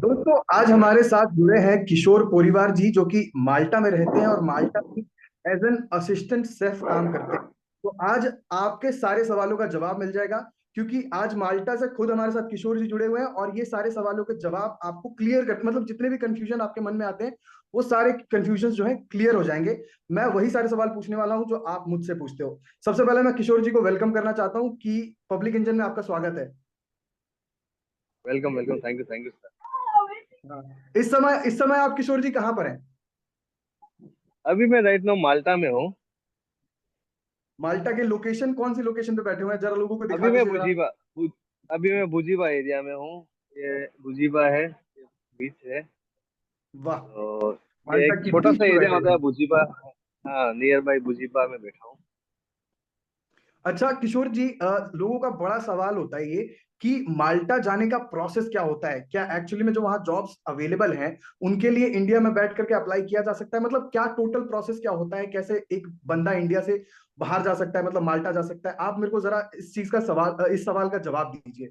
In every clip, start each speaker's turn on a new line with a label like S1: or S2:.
S1: दोस्तों आज हमारे साथ जुड़े हैं किशोर पोरीवार जी जो कि माल्टा में रहते हैं और माल्टा में एज एन असिस्टेंट शेफ काम करते हैं। तो आज आपके सारे सवालों का जवाब मिल जाएगा, क्योंकि आज माल्टा से खुद हमारे साथ किशोर जी जुड़े हुए हैं और ये सारे सवालों के जवाब आपको क्लियर कर, मतलब जितने भी कंफ्यूजन आपके मन में आते हैं वो सारे कंफ्यूजन जो है क्लियर हो जाएंगे। मैं वही सारे सवाल पूछने वाला हूं जो आप मुझसे पूछते हो। सबसे पहले मैं किशोर जी को वेलकम करना चाहता हूं कि पब्लिक इंजन में आपका स्वागत है।
S2: Welcome welcome, thank you sir.
S1: हाँ। इस समय आप किशोर जी कहाँ पर हैं?
S2: अभी मैं राइट नाउ माल्टा में हूँ।
S1: माल्टा के लोकेशन, कौन सी लोकेशन पे बैठे हुए हैं, जरा लोगों को दिखा
S2: अभी मैं
S1: दीजिए जरा।
S2: अभी मैं बुजीबा एरिया में हूँ। ये बुजीबा है, ये बीच है।
S1: वाह।
S2: तो ये
S1: माल्टा
S2: एक
S1: की
S2: छोटा
S1: बीच
S2: सा
S1: पे
S2: एरिया
S1: बैठे हुए
S2: होता है
S1: हैं।
S2: बुजीबा। हाँ, नियर बाई बुजीबा में बैठा हूँ।
S1: अच्छा किशोर जी, लोगों का बड़ा सवाल होता है ये कि माल्टा जाने का प्रोसेस क्या होता है, क्या एक्चुअली में जो वहाँ जॉब्स अवेलेबल हैं उनके लिए इंडिया में बैठ करके अप्लाई किया जा सकता है, मतलब क्या टोटल प्रोसेस क्या होता है, कैसे एक बंदा इंडिया से बाहर जा सकता है, मतलब माल्टा जा सकता है। आप मेरे को जरा इस चीज का सवाल, इस सवाल का जवाब दीजिए।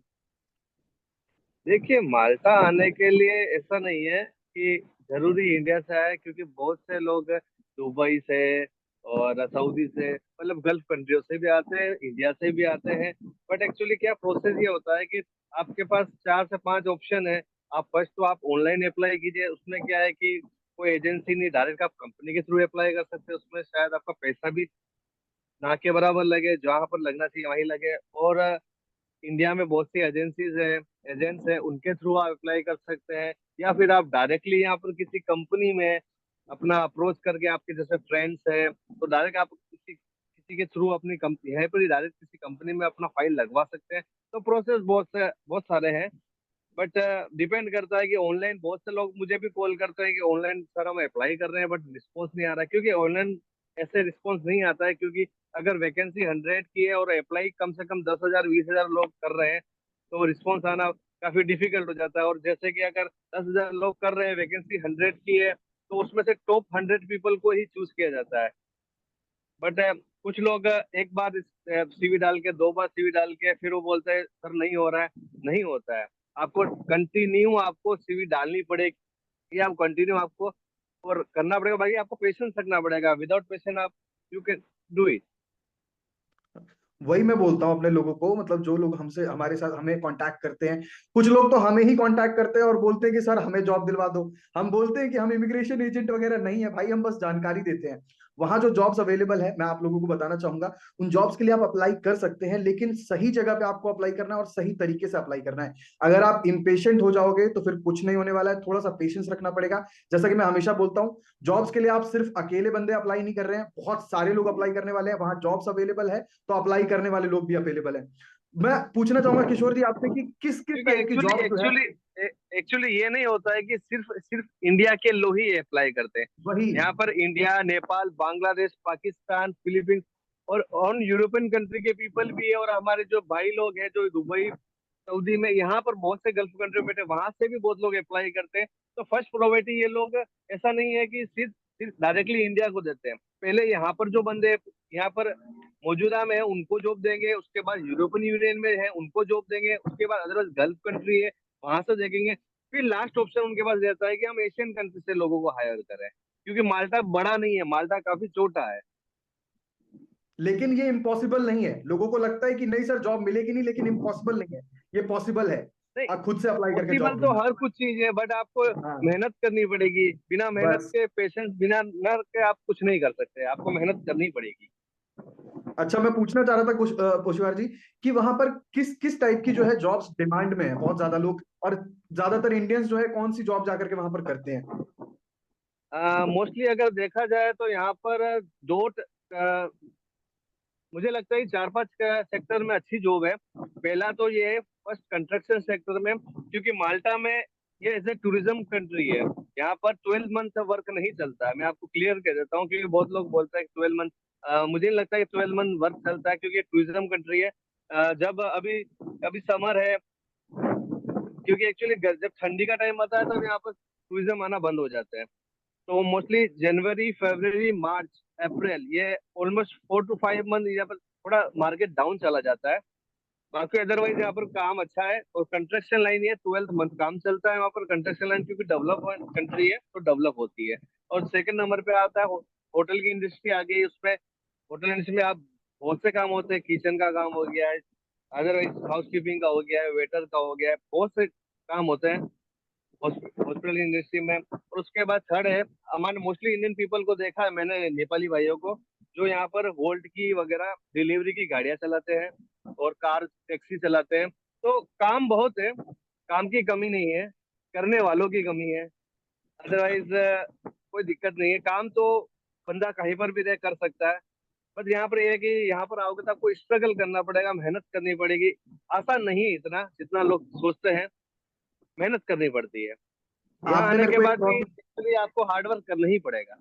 S2: देखिए, माल्टा आने के लिए ऐसा नहीं है कि जरूरी इंडिया से आए, क्योंकि बहुत से लोग दुबई से और सऊदी से, मतलब गल्फ कंट्रियों से भी आते हैं, इंडिया से भी आते हैं। बट एक्चुअली क्या प्रोसेस ये होता है कि आपके पास 4 से 5 ऑप्शन है। आप फर्स्ट तो आप ऑनलाइन अप्लाई कीजिए। उसमें क्या है कि कोई एजेंसी नहीं, डायरेक्ट आप कंपनी के थ्रू अप्लाई कर सकते हैं। उसमें शायद आपका पैसा भी ना के बराबर लगे, जहाँ पर लगना चाहिए वहीं लगे। और इंडिया में बहुत सी एजेंसीज है, एजेंट्स है, उनके थ्रू आप अप्लाई कर सकते हैं। या फिर आप डायरेक्टली यहाँ पर किसी कंपनी में अपना अप्रोच करके, आपके जैसे फ्रेंड्स है, तो डायरेक्ट आप किसी किसी के थ्रू अपनी कंपनी है पर ही डायरेक्ट किसी कंपनी में अपना फाइल लगवा सकते हैं। तो प्रोसेस बहुत सारे हैं। बट डिपेंड करता है कि ऑनलाइन बहुत से लोग मुझे भी कॉल करते हैं कि ऑनलाइन सर हम अप्लाई कर रहे हैं बट रिस्पॉन्स नहीं आ रहा है, क्योंकि ऑनलाइन ऐसे रिस्पॉन्स नहीं आता है। क्योंकि अगर वैकेंसी 100 की है और अप्लाई कम से कम 10,000 20,000 लोग कर रहे हैं, तो रिस्पॉन्स आना काफी डिफिकल्ट हो जाता है। और जैसे कि अगर 10,000 लोग कर रहे हैं, वैकेंसी 100 की है, तो उसमें से टॉप 100 पीपल को ही चूज किया जाता है। बट कुछ लोग एक बार सीवी डाल के, 2 बार सीवी डाल के, फिर वो बोलते हैं सर नहीं हो रहा है। नहीं होता है। आपको कंटिन्यू आपको सीवी डालनी पड़ेगी, आप कंटिन्यू आपको और करना पड़ेगा। भाई आपको पेशेंस रखना पड़ेगा। विदाउट पेशेंस आप यू कैन डू इट।
S1: वही मैं बोलता हूँ अपने लोगों को, मतलब जो लोग हमसे हमारे साथ हमें कांटेक्ट करते हैं, कुछ लोग तो हमें ही कांटेक्ट करते हैं और बोलते हैं कि सर हमें जॉब दिलवा दो। हम बोलते हैं कि हम इमिग्रेशन एजेंट वगैरह नहीं है भाई, हम बस जानकारी देते हैं। वहां जो जॉब्स अवेलेबल है मैं आप लोगों को बताना चाहूंगा, उन जॉब्स के लिए आप अप्लाई कर सकते हैं, लेकिन सही जगह पे आपको अप्लाई करना है और सही तरीके से अप्लाई करना है। अगर आप इम्पेशेंट हो जाओगे तो फिर कुछ नहीं होने वाला है, थोड़ा सा पेशेंस रखना पड़ेगा। जैसा कि मैं हमेशा बोलता हूँ, जॉब्स के लिए आप सिर्फ अकेले बंदे अप्लाई नहीं कर रहे हैं, बहुत सारे लोग अप्लाई करने वाले हैं, वहां जॉब्स अवेलेबल है तो अप्लाई करने वाले लोग भी अवेलेबल हैं। मैं पूछना चाहूंगा किशोर जी आपसे कि किस किस
S2: क्योंकि
S1: टाइप की
S2: एक्चुअली
S1: जॉब जो है।
S2: एक्चुअली एक्चुअली ये नहीं होता है कि सिर्फ सिर्फ इंडिया के लोग ही अप्लाई करते हैं।
S1: वही।
S2: यहाँ पर इंडिया, नेपाल, बांग्लादेश, पाकिस्तान, फिलीपींस और ऑन यूरोपियन कंट्री के पीपल भी है। और हमारे जो भाई लोग हैं जो दुबई, सऊदी में, यहाँ पर बहुत से गल्फ कंट्री में बैठे, वहां से भी बहुत लोग अप्लाई करते हैं। तो फर्स्ट प्रायोरिटी ये लोग, ऐसा नहीं है कि सिर्फ सिर्फ डायरेक्टली इंडिया को देते हैं। पहले यहाँ पर जो बंदे यहाँ पर मौजूदा में है उनको जॉब देंगे, उसके बाद यूरोपियन यूनियन में है उनको जॉब देंगे, उसके बाद अदरवाइज गल्फ कंट्री है वहां से देखेंगे। फिर लास्ट ऑप्शन उनके पास रहता है कि हम एशियन कंट्री से लोगों को हायर करें, क्योंकि माल्टा बड़ा नहीं है, माल्टा काफी छोटा है।
S1: लेकिन ये इम्पॉसिबल नहीं है, लोगों को लगता है कि नहीं सर जॉब मिलेगी नहीं, लेकिन इम्पॉसिबल नहीं है, ये पॉसिबल है।
S2: नहीं,
S1: आप खुद से अप्लाई करके
S2: पॉसिबल
S1: जॉब
S2: तो
S1: ढूंढना।
S2: हर कुछ चीज है, बट आपको
S1: हाँ।
S2: मेहनत करनी पड़ेगी। बिना मेहनत
S1: बस।
S2: के, पेशेंस बिना न के आप कुछ नहीं कर सकते। आपको मेहनत करनी पड़ेगी।
S1: अच्छा मैं पूछना चाह रहा था कुछ पुष्पार जी, कि वहां पर किस किस टाइप की जो है जॉब्स डिमांड में है, बहुत ज्यादा लोग और ज्यादातर इंडियंस जो है कौन सी जॉब जाकर के वहां पर करते हैं?
S2: मोस्टली अगर देखा जाए तो यहाँ पर मुझे लगता है 4-5 सेक्टर में अच्छी जॉब है। पहला तो ये है, फर्स्ट कंस्ट्रक्शन सेक्टर में, क्योंकि माल्टा में ये एज ए टूरिज्म कंट्री है। यहाँ पर 12 मंथ से वर्क नहीं चलता है। मैं आपको क्लियर कह देता हूँ, क्योंकि बहुत लोग बोलते हैं 12 मंथ। मुझे नहीं लगता है 12 मंथ वर्क चलता है, क्योंकि टूरिज्म कंट्री है। जब अभी अभी समर है, क्योंकि एक्चुअली जब ठंडी का टाइम आता है तब यहाँ पर टूरिज्म आना बंद हो जाते हैं। तो मोस्टली जनवरी, फरवरी, मार्च, अप्रैल, ये ऑलमोस्ट 4 to 5 मंथ यहाँ पर थोड़ा मार्केट डाउन चला जाता है। बाकी अदरवाइज यहाँ पर काम अच्छा है, और कंस्ट्रक्शन लाइन है, 12 मंथ काम चलता है वहाँ पर कंस्ट्रक्शन लाइन, क्योंकि डेवलप कंट्री है तो डेवलप होती है। और सेकंड नंबर पे आता है होटल की इंडस्ट्री आ गई उसमें। होटल इंडस्ट्री में आप बहुत से काम होते हैं, किचन का काम हो गया है, अदरवाइज हाउस कीपिंग का हो गया है, वेटर का हो गया है, बहुत से काम होते हैं हॉस्पिटल इंडस्ट्री में। और उसके बाद थर्ड है, हमारे मोस्टली इंडियन पीपल को देखा है मैंने, नेपाली भाइयों को, जो यहाँ पर वोल्ट की वगैरह डिलीवरी की गाड़ियां चलाते हैं और कार टैक्सी चलाते हैं। तो काम बहुत है, काम की कमी नहीं है, करने वालों की कमी है। अदरवाइज कोई दिक्कत नहीं है, काम तो बंदा कहीं पर भी रह कर सकता है। बस यहाँ पर ये है कि यहाँ पर आओगे तो आपको स्ट्रगल करना पड़ेगा, मेहनत करनी पड़ेगी। आसान नहीं है इतना जितना लोग सोचते हैं, मेहनत करनी पड़ती है। यहाँ
S1: आपने
S2: आने
S1: मेरे
S2: के
S1: को एक
S2: बाद भी एक्चुअली आपको हार्डवर्क करना ही पड़ेगा।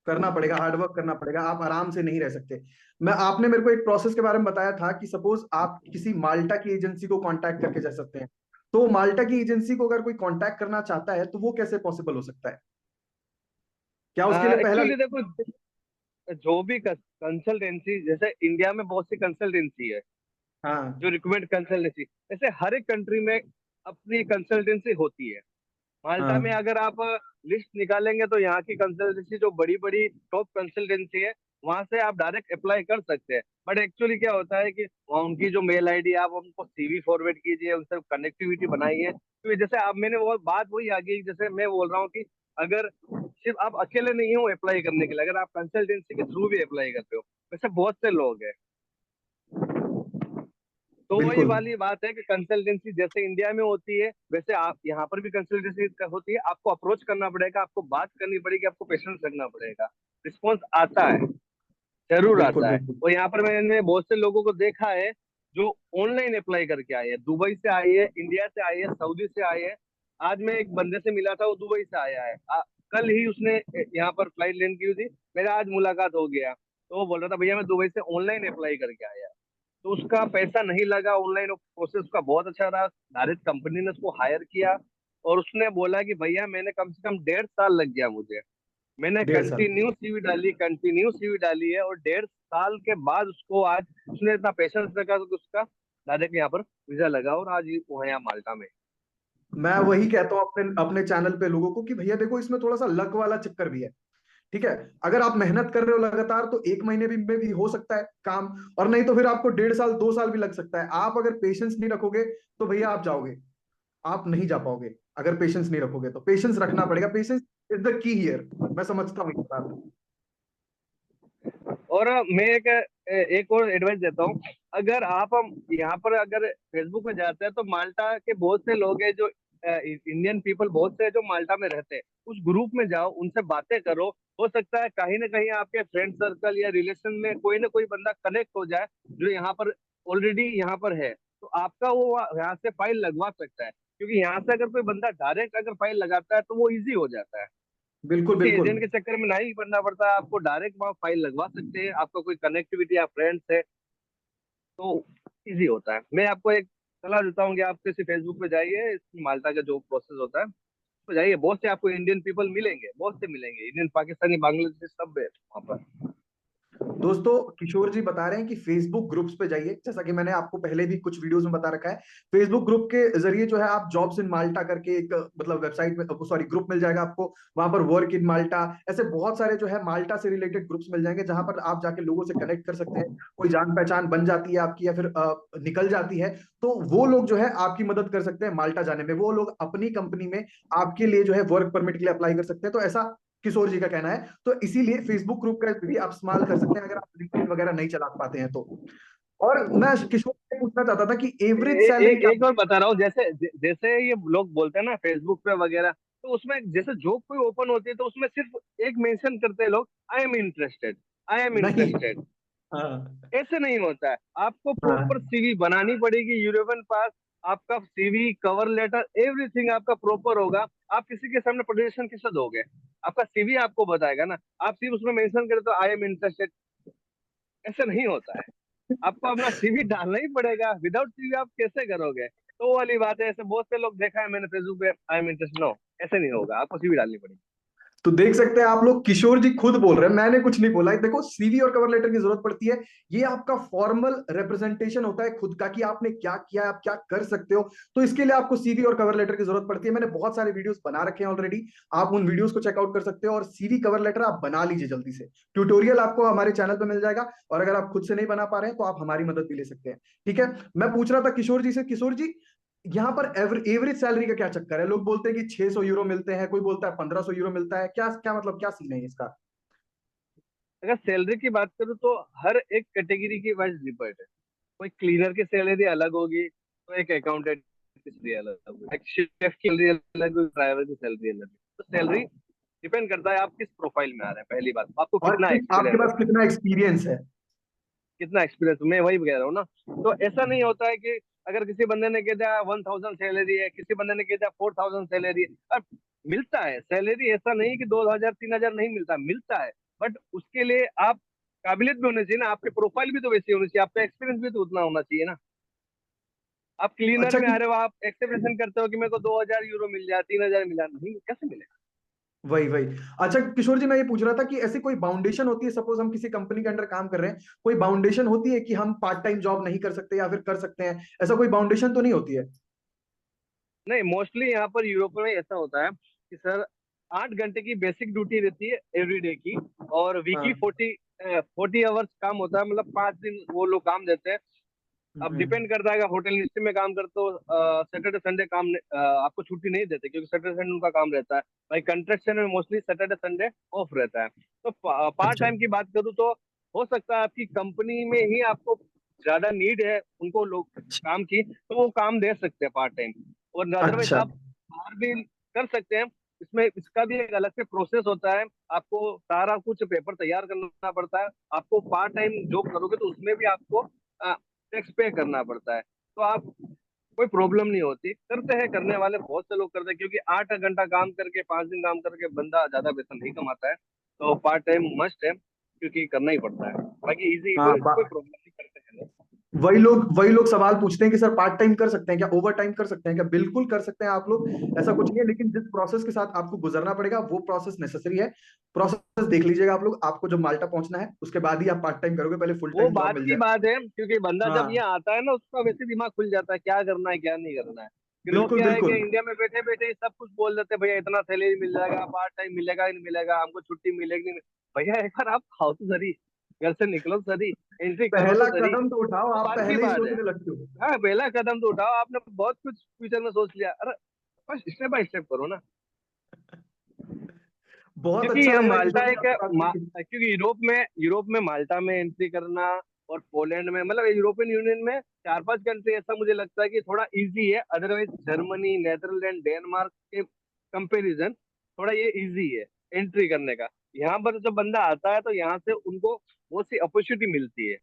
S1: करना पड़ेगा, हार्डवर्क करना पड़ेगा, आप आराम से नहीं रह सकते। मैं आपने मेरे को एक प्रोसेस के बारे में बताया था कि सपोज आप किसी माल्टा की एजेंसी को कांटेक्ट करके जा सकते हैं। तो माल्टा की एजेंसी को अगर कोई कांटेक्ट करना चाहता है तो वो कैसे पॉसिबल हो सकता है? क्या उसके लिए पहला?
S2: एक्चुअली देखो, जो भी कंसल्टेंसी, जैसे इंडिया में बहुत सी कंसल्टेंसी है
S1: हाँ
S2: जो रिकमेंड कंसल्टेंसी, जैसे हर एक कंट्री में अपनी कंसल्टेंसी होती है। माल्टा में
S1: हाँ।
S2: अगर आप लिस्ट निकालेंगे तो यहाँ की कंसल्टेंसी जो बड़ी बड़ी टॉप कंसल्टेंसी है, वहां से आप डायरेक्ट अप्लाई कर सकते हैं। बट एक्चुअली क्या होता है कि वहाँ उनकी जो मेल आईडी, आप उनको सीवी फॉरवर्ड कीजिए, उनसे कनेक्टिविटी बनाइए। तो जैसे आप, मैंने वो बात वही आ गई, जैसे मैं बोल रहा हूँ कि अगर सिर्फ आप अकेले नहीं हो अप्लाई करने के लिए, अगर आप कंसल्टेंसी के थ्रू भी अप्लाई करते हो, वैसे बहुत से लोग हैं। तो वही
S1: बिल्कुल।
S2: वाली बात है कि कंसल्टेंसी जैसे इंडिया में होती है, वैसे आप यहाँ पर भी कंसल्टेंसी होती है। आपको अप्रोच करना पड़ेगा, आपको बात करनी पड़ेगी, आपको पेशेंस रखना पड़ेगा। रिस्पॉन्स आता है, जरूर
S1: बिल्कुल।
S2: आता है।
S1: बिल्कुल।
S2: और यहाँ पर मैंने बहुत से लोगों को देखा है जो ऑनलाइन अप्लाई करके आए हैं, दुबई से आए हैं, इंडिया से आए हैं, सऊदी से आए हैं। आज मैं एक बंदे से मिला था, वो दुबई से आया है। कल ही उसने यहाँ पर फ्लाइट लैंड की थी, मेरा आज मुलाकात हो गया। तो वो बोल रहा था, भैया मैं दुबई से ऑनलाइन अप्लाई करके आया। तो उसका पैसा नहीं लगा, ऑनलाइन प्रोसेस उसका बहुत अच्छा रहा, डायरेक्ट कंपनी ने उसको हायर किया। और उसने बोला कि भैया मैंने कम से कम 1.5 साल लग गया मुझे, मैंने
S1: 1.5 साल।
S2: कंटिन्यू सीवी डाली है, और 1.5 साल के बाद उसको आज, उसने इतना पेशेंस रखा तो उसका डायरेक्ट यहाँ पर वीजा लगा, और आज वो है यहाँ माल्टा में।
S1: मैं वही कहता हूँ अपने अपने चैनल पे लोगों को कि भैया देखो, इसमें थोड़ा सा लक वाला चक्कर भी है। ठीक है। अगर आप मेहनत कर रहे हो लगातार तो 1 महीने भी में भी हो सकता है काम। और नहीं तो फिर आपको 1.5 साल 2 साल भी लग सकता है। आप अगर पेशेंस नहीं रखोगे तो भैया आप जाओगे, आप नहीं जा पाओगे। अगर पेशेंस नहीं रखोगे तो पेशेंस रखना पड़ेगा। Patience is the key here. मैं समझता हूँ ये बात।
S2: और मैं एक और एडवाइस देता हूँ। अगर आप, हम यहाँ पर अगर फेसबुक में जाते हैं तो माल्टा के बहुत से लोग हैं जो इंडियन पीपल बहुत से हैं जो माल्टा में रहते हैं, उस ग्रुप में जाओ, उनसे बातें करो। हो सकता है कहीं ना कहीं आपके फ्रेंड सर्कल या रिलेशन में कोई ना कोई बंदा कनेक्ट हो जाए जो यहाँ पर ऑलरेडी यहाँ पर है, तो आपका वो यहाँ से फाइल लगवा सकता है। क्योंकि यहाँ से अगर कोई बंदा डायरेक्ट अगर फाइल लगाता है तो वो इजी हो जाता है,
S1: बिल्कुल
S2: किसी
S1: बिल्कुल।
S2: एजेंट के चक्कर में नहीं पड़ना पड़ता, आपको डायरेक्ट वहाँ फाइल लगवा सकते हैं। आपका कोई कनेक्टिविटी या फ्रेंड्स है तो इजी होता है। मैं आपको एक सलाह देता हूँ कि आप किसी फेसबुक पे जाइए, इस माल्टा का जो प्रोसेस होता है तो जाइए, बहुत से आपको इंडियन पीपल मिलेंगे, बहुत से मिलेंगे, इंडियन, पाकिस्तानी, बांग्लादेशी सब है वहाँ पर।
S1: दोस्तों, किशोर जी बता रहे हैं कि फेसबुक ग्रुप्स पे जाइए, जैसा कि मैंने आपको पहले भी कुछ वीडियोस में बता रखा है। फेसबुक ग्रुप के जरिए जो है आप जॉब्स इन माल्टा करके एक मतलब वेबसाइट में, सॉरी, ग्रुप मिल जाएगा आपको। वहां पर वर्क इन माल्टा, ऐसे बहुत सारे जो है माल्टा से रिलेटेड ग्रुप्स मिल जाएंगे जहां पर आप जाके लोगों से कनेक्ट कर सकते हैं। कोई जान पहचान बन जाती है आपकी या फिर निकल जाती है, तो वो लोग जो है आपकी मदद कर सकते हैं माल्टा जाने में। वो लोग अपनी कंपनी में आपके लिए जो है वर्क परमिट के लिए अप्लाई कर सकते हैं। तो ऐसा किशोर जी का कहना है। तो इसीलिए फेसबुक ग्रुप का भी आप इस्तेमाल कर सकते हैं अगर आप लिंक्डइन वगैरह नहीं चला पाते हैं तो। और मैं किशोर से पूछना चाहता था कि एवरेज सैलरी क्या?
S2: एक और बता रहा हूँ, जैसे जैसे ये लोग बोलते हैं ना फेसबुक पे वगैरह, तो उसमें जैसे जॉब कोई ओपन होती है तो उसमें सिर्फ एक मेंशन करते हैं लोग, I am interested, I am
S1: नहीं।
S2: इंटरेस्टेड।
S1: हाँ
S2: ऐसे नहीं होता है, आपको प्रॉपर
S1: हाँ।
S2: सीवी बनानी पड़ेगी, यूरोपियन पास, आपका सीवी, कवर लेटर, एवरीथिंग आपका प्रॉपर होगा। आप किसी के सामने प्रेजेंटेशन कैसे दोगे? आपका सीवी आपको बताएगा ना। आप सिर्फ उसमें मेंशन करें तो आई एम इंटरेस्टेड, ऐसे नहीं होता है। आपको अपना सीवी डालना ही पड़ेगा, विदाउट सीवी आप कैसे करोगे? तो वो वाली बात है, ऐसे बहुत से लोग देखा है मैंने फेसबुक पे, आई एम इंटरेस्टेड, नो, ऐसे नहीं होगा, आपको सीवी डालनी पड़ेगी।
S1: तो देख सकते हैं आप लोग, किशोर जी खुद बोल रहे हैं, मैंने कुछ नहीं बोला है। देखो, सीवी और कवर लेटर की जरूरत पड़ती है, ये आपका फॉर्मल रिप्रेजेंटेशन होता है खुद का कि आपने क्या किया, आप क्या कर सकते हो। तो इसके लिए आपको सीवी और कवर लेटर की जरूरत पड़ती है। मैंने बहुत सारे वीडियोस बना रखे हैं ऑलरेडी, आप उन वीडियोस को चेकआउट कर सकते हो, और सीवी कवर लेटर आप बना लीजिए जल्दी से। ट्यूटोरियल आपको हमारे चैनल पर मिल जाएगा, और अगर आप खुद से नहीं बना पा रहे हैं तो आप हमारी मदद भी ले सकते हैं। ठीक है। मैं पूछ रहा था किशोर जी से, किशोर जी, यहाँ पर एवरेज सैलरी का क्या चक्कर है? लोग बोलते हैं कि 600 यूरो मिलते हैं, कोई बोलता है 1500 यूरो मिलता है, क्या क्या मतलब, क्या सीन है इसका?
S2: अगर सैलरी की बात करूँ तो हर एक कैटेगरी की वाइज डिपेंड है। कोई क्लीनर की सैलरी अलग होगी, तो एक अकाउंटेंट की सैलरी अलग होगी, एक शेफ की सैलरी अलग होगी, ड्राइवर की सैलरी अलग होगी। तो सैलरी डिपेंड करता है आप किस प्रोफाइल में आ रहे हैं। पहली बात, आपको
S1: और
S2: कितना
S1: आपके
S2: एक्सपीरियंस
S1: पास
S2: है,
S1: कितना एक्सपीरियंस है?
S2: कितना एक्सपीरियंस, मैं वही कह रहा हूँ ना। तो ऐसा नहीं होता है कि अगर किसी बंदे ने कह दिया 1000 सैलरी है, किसी बंदे ने कह दिया 4000 सैलरी है। अब मिलता है सैलरी, ऐसा नहीं कि 2000 3000 नहीं मिलता, मिलता है। बट उसके लिए आप काबिलियत भी होनी चाहिए ना, आपके प्रोफाइल भी तो वैसी होनी चाहिए, आपका एक्सपीरियंस भी तो उतना होना चाहिए ना। आप क्लीनर
S1: अच्छा
S2: में
S1: कि
S2: आ रहे हो, आप एक्सपेक्टेशन करते हो कि मेरे को 2000 यूरो मिल जाए, 3000 मिला, नहीं कैसे मिलेगा।
S1: वही वही। अच्छा किशोर जी, मैं ये पूछ रहा था कि ऐसी कोई बाउंडेशन होती है, सपोज हम किसी कंपनी के अंडर काम कर रहे हैं, कोई बाउंडेशन होती है कि हम पार्ट टाइम जॉब नहीं कर सकते या फिर कर सकते हैं? ऐसा कोई बाउंडेशन तो नहीं होती है?
S2: नहीं, मोस्टली यहाँ पर यूरोप में ऐसा होता है कि सर 8 घंटे की बेसिक ड्यूटी रहती है एवरीडे की, और वीकली
S1: हाँ।
S2: 40 आवर्स काम होता है, मतलब 5 दिन वो लोग काम देते हैं। अब
S1: हम्म।
S2: डिपेंड करता है, अगर होटल इंडस्ट्री में काम करते हो सैटरडे संडे आपको छुट्टी नहीं देते, क्योंकि सैटरडे संडे उनका काम रहता है। भाई कंस्ट्रक्शन में मोस्टली सैटरडे संडे ऑफ रहता है। तो पार्ट
S1: अच्छा
S2: टाइम की बात करूँ तो हो सकता है आपकी कंपनी में ही आपको ज्यादा नीड है उनको लोग
S1: अच्छा
S2: काम की, तो वो काम दे सकते हैं पार्ट टाइम। और अदरवाइज
S1: अच्छा।
S2: आप बाहर भी कर सकते हैं। इसमें इसका भी एक अलग से प्रोसेस होता है, आपको सारा कुछ पेपर तैयार करना पड़ता है। आपको पार्ट टाइम जॉब करोगे तो उसमें भी आपको टैक्स पे करना पड़ता है। तो आप, कोई प्रॉब्लम नहीं होती, करते हैं, करने वाले बहुत से लोग करते हैं, क्योंकि 8 घंटा काम करके 5 दिन काम करके बंदा ज्यादा वेतन नहीं कमाता है। तो पार्ट टाइम मस्ट है, क्योंकि करना ही पड़ता है। बाकी इजी,
S1: हाँ,
S2: कोई कोई प्रॉब्लम नहीं, करते हैं लोग।
S1: वही लोग सवाल पूछते हैं कि सर पार्ट टाइम कर सकते हैं क्या, ओवर टाइम कर सकते हैं क्या? बिल्कुल कर सकते हैं आप लोग, ऐसा कुछ नहीं है, लेकिन जिस प्रोसेस के साथ आपको गुजरना पड़ेगा वो प्रोसेस नेसेसरी है। प्रोसेस देख लीजिएगा आप लोग, आपको जब माल्टा पहुंचना है उसके बाद ही आप पार्ट टाइम करोगे, पहले फुल
S2: वो
S1: टाइम जॉब
S2: बात
S1: मिल
S2: की
S1: जाए।
S2: बात है, क्योंकि बंदा जब
S1: हाँ,
S2: यहाँ आता है ना, उसका वैसे दिमाग खुल जाता है क्या करना है क्या नहीं करना है। कि लोग
S1: बिल्कुल
S2: क्या है कि
S1: बिल्कुल।
S2: इंडिया में बैठे बैठे सब कुछ बोल देते हैं, भैया इतना सैलरी मिल जाएगा, पार्ट टाइम मिलेगा ही नहीं मिलेगा, हमको छुट्टी मिलेगी नहीं भैया एक बार आप खाओ तो सही, घर से निकलो तो सही, एंट्री करो तो
S1: पहला
S2: सही।
S1: कदम तो उठाओ,
S2: वो
S1: आप
S2: बात की
S1: पहले ही
S2: बात है।
S1: सोचने लगते हो।
S2: हाँ, पहला कदम तो उठाओ, आपने बहुत कुछ फ्यूचर में सोच लिया, अरे बस स्टेप बाय स्टेप करो ना।
S1: बहुत
S2: क्योंकि
S1: अच्छा
S2: यह
S1: लग रहा है
S2: माल्टा
S1: किशोर जी
S2: एक
S1: आपसे बात करके।
S2: क्योंकि यूरोप में माल्टा में एंट्री करना, और पोलैंड में, मतलब यूरोपियन यूनियन में 4 5 कंट्री ऐसा मुझे लगता है कि थोड़ा इजी है। अदरवाइज जर्मनी, नेदरलैंड, डेनमार्क के कंपैरिजन थोड़ा ये इजी है एंट्री करने का। यहाँ पर जब बंदा आता है तो यहाँ से उनको बहुत सी अपॉर्चुनिटी मिलती है,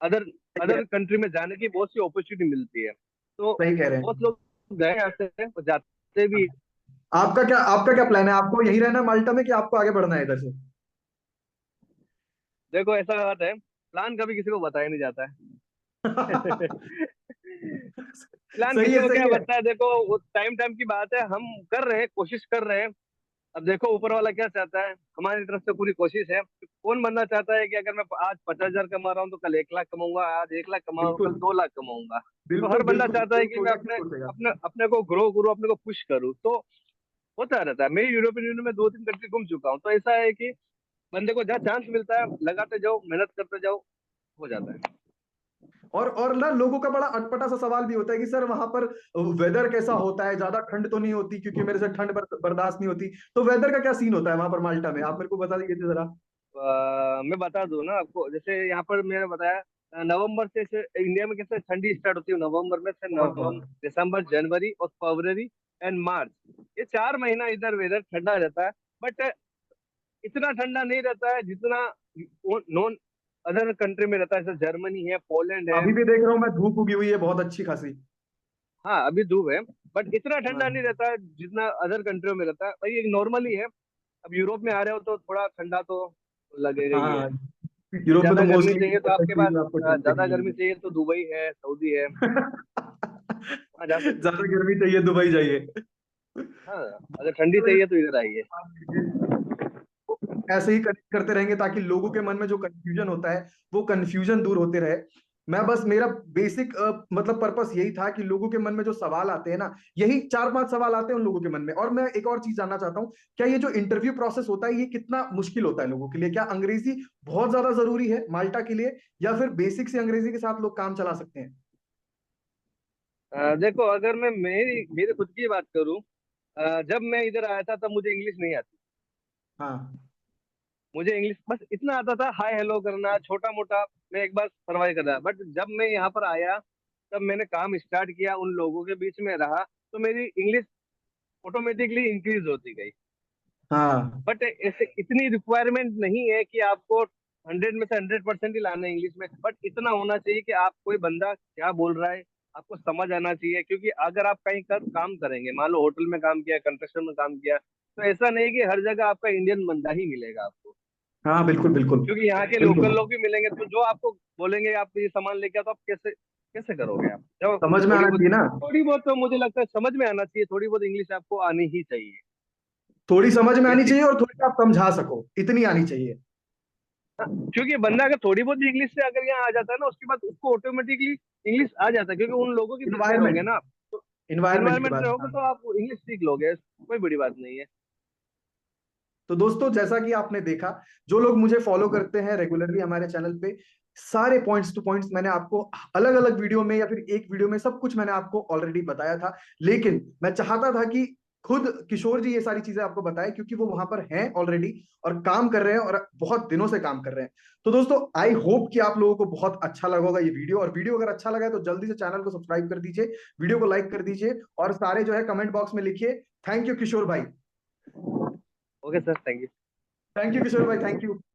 S2: अदर
S1: सही कह
S2: अदर कंट्री में जाने की बहुत सी अपॉर्चुनिटी मिलती है। तो
S1: सही कह रहे
S2: बहुत
S1: हैं।
S2: लोग गए आते हैं और जाते भी।
S1: आपका क्या प्लान है? आपको यही रहना है माल्टा में कि आपको आगे बढ़ना है इधर से?
S2: देखो ऐसा बात है, प्लान कभी किसी को बताया नहीं जाता है। प्लान
S1: सही
S2: किसी
S1: है
S2: को क्या
S1: सही है।
S2: बताया, देखो वो टाइम टाइम की बात है, हम कर रहे हैं, कोशिश कर रहे हैं। अब देखो ऊपर वाला क्या चाहता है, हमारी तरफ से पूरी कोशिश है। कौन बनना चाहता है कि अगर मैं आज 50,000 कमा रहा हूँ तो कल 1 लाख कमाऊंगा, आज 1 लाख कमा रहा हूँ कल
S1: बिल्कुल
S2: 2 लाख कमाऊंगा। तो हर
S1: बिल्कुल
S2: बंदा
S1: बिल्कुल,
S2: चाहता है
S1: जो
S2: कि मैं
S1: सोचा
S2: अपने
S1: सोचेगा।
S2: अपने अपने को ग्रो करूँ, अपने को पुश करूँ। तो होता रहता है, मैं यूरोपियन यूनियन में 2 3 कंट्री घूम चुका हूँ, तो ऐसा है कि बंदे को जहाँ चांस मिलता है लगाते जाओ, मेहनत करते जाओ, हो जाता है।
S1: और ना, लोगों का बड़ा अटपटा सा सवाल भी होता है कि सर वहां पर वेदर कैसा होता है, ज्यादा ठंड तो नहीं होती? क्योंकि मेरे से ठंड बर्दाश्त नहीं होती। तो वेदर का क्या सीन होता है वहां पर माल्टा में, आप मेरे को बता दीजिए जरा।
S2: मैं बता दूं ना आपको, जैसे यहाँ पर मैंने बताया नवंबर से इंडिया में कैसे ठंडी स्टार्ट होती है, नवंबर में से
S1: बहुत
S2: नवंबर,
S1: बहुत।
S2: दिसंबर, जनवरी और फरवरी एंड मार्च, ये 4 महीना इधर वेदर ठंडा रहता है। बट इतना ठंडा नहीं रहता है जितना नॉन अदर कंट्री में रहता है, जैसे जर्मनी है, पोलैंड है।
S1: अभी भी देख रहा हूँ मैं, धूप उगी हुई है बहुत अच्छी खासी।
S2: हाँ अभी धूप है, बट इतना ठंडा नहीं
S1: हाँ
S2: रहता है जितना अदर कंट्रियों में रहता है, भाई एक नॉर्मली है। अब यूरोप में आ रहे हो तो थोड़ा ठंडा तो लगेगा ही है।
S1: हाँ। यूरोप में तो
S2: ज्यादा गर्मी
S1: मोस्टली
S2: चाहिए तो आपके पास,
S1: कंट्रीज में आपको ठंड
S2: ज्यादा
S1: देखने
S2: गर्मी
S1: मिलेगी।
S2: चाहिए तो दुबई है, सऊदी है, वहाँ जा सकते हो।
S1: ज्यादा गर्मी चाहिए दुबई जाइए।
S2: हाँ, अगर ठंडी चाहिए तो इधर आइए।
S1: ऐसे ही कनेक्ट करते रहेंगे ताकि लोगों के मन में जो कंफ्यूजन होता है वो कंफ्यूजन दूर होते रहे। मैं बस, मेरा बेसिक मतलब पर्पस यही था कि लोगों के मन में जो सवाल आते हैं ना, यही 4-5 सवाल आते हैं उन लोगों के मन में। और मैं एक और चीज जानना चाहता हूँ, क्या ये जो इंटरव्यू प्रोसेस होता है ये कितना मुश्किल होता है लोगों के लिए? क्या अंग्रेजी बहुत ज्यादा जरूरी है माल्टा के लिए, या फिर बेसिक से अंग्रेजी के साथ लोग काम चला सकते हैं?
S2: देखो, अगर मैं मेरी मेरे खुद की बात करूं, जब मैं इधर आया था तब मुझे इंग्लिश नहीं आती।
S1: हाँ।
S2: मुझे इंग्लिश बस इतना आता था, हाय हेलो करना, छोटा मोटा मैं एक बार सर्वाइव कर रहा। बट जब मैं यहाँ पर आया, तब मैंने काम स्टार्ट किया, उन लोगों के बीच में रहा, तो मेरी इंग्लिश ऑटोमेटिकली इंक्रीज होती गई।
S1: हाँ
S2: बट ऐसे इतनी रिक्वायरमेंट नहीं है कि आपको 100 में से 100% ही लाना है इंग्लिश में। बट इतना होना चाहिए कि आप, कोई बंदा क्या बोल रहा है आपको समझ आना चाहिए। क्योंकि अगर आप कहीं कर काम करेंगे, मान लो होटल में काम किया, कंस्ट्रक्शन में काम किया, तो ऐसा नहीं कि हर जगह आपका इंडियन बंदा ही मिलेगा आपको।
S1: हाँ, बिल्कुल बिल्कुल
S2: क्योंकि यहाँ के लोकल
S1: बिल्कुल।
S2: लोग भी मिलेंगे, तो जो आपको बोलेंगे आप ये सामान लेके आओ, तो आप कैसे कैसे करोगे आप? जब
S1: समझ में
S2: थोड़ी
S1: आना
S2: बहुत,
S1: चाहिए ना।
S2: तो मुझे लगता है समझ में आना चाहिए, थोड़ी बहुत इंग्लिश आपको आनी ही चाहिए।
S1: थोड़ी समझ में आनी
S2: बेसिक।
S1: चाहिए और थोड़ी आप समझा सको, इतनी आनी चाहिए।
S2: क्योंकि बंदा अगर थोड़ी बहुत भी इंग्लिश से अगर यहाँ आ जाता है ना, उसके बाद उसको ऑटोमेटिकली इंग्लिश आ जाता है, क्योंकि उन लोगों के बीच में रहोगे
S1: इन्वायरमेंट,
S2: ना आप, तो
S1: इन्वायरमेंट की
S2: इन्वायरमेंट
S1: बात है,
S2: रहोगे
S1: हाँ।
S2: तो आप इंग्लिश सीख लोगे, कोई बड़ी बात नहीं है।
S1: तो दोस्तों, जैसा कि आपने देखा, जो लोग मुझे फॉलो करते हैं रेगुलरली हमारे चैनल पे, सारे पॉइंट्स टू पॉइंट्स मैंने आपको अलग अलग वीडियो में या फिर एक वीडियो में सब कुछ मैंने आपको ऑलरेडी बताया था। लेकिन मैं चाहता था कि खुद किशोर जी ये सारी चीजें आपको बताएं, क्योंकि वो वहां पर हैं ऑलरेडी और काम कर रहे हैं और बहुत दिनों से काम कर रहे हैं। तो दोस्तों, आई होप कि आप लोगों को बहुत अच्छा लगा होगा ये वीडियो। और वीडियो अगर अच्छा लगा है तो जल्दी से चैनल को सब्सक्राइब कर दीजिए, वीडियो को लाइक कर दीजिए, और सारे जो है कमेंट बॉक्स में लिखिए, थैंक यू किशोर भाई।
S2: Okay sir, thank you.
S1: Thank you Kishore भाई, थैंक यू।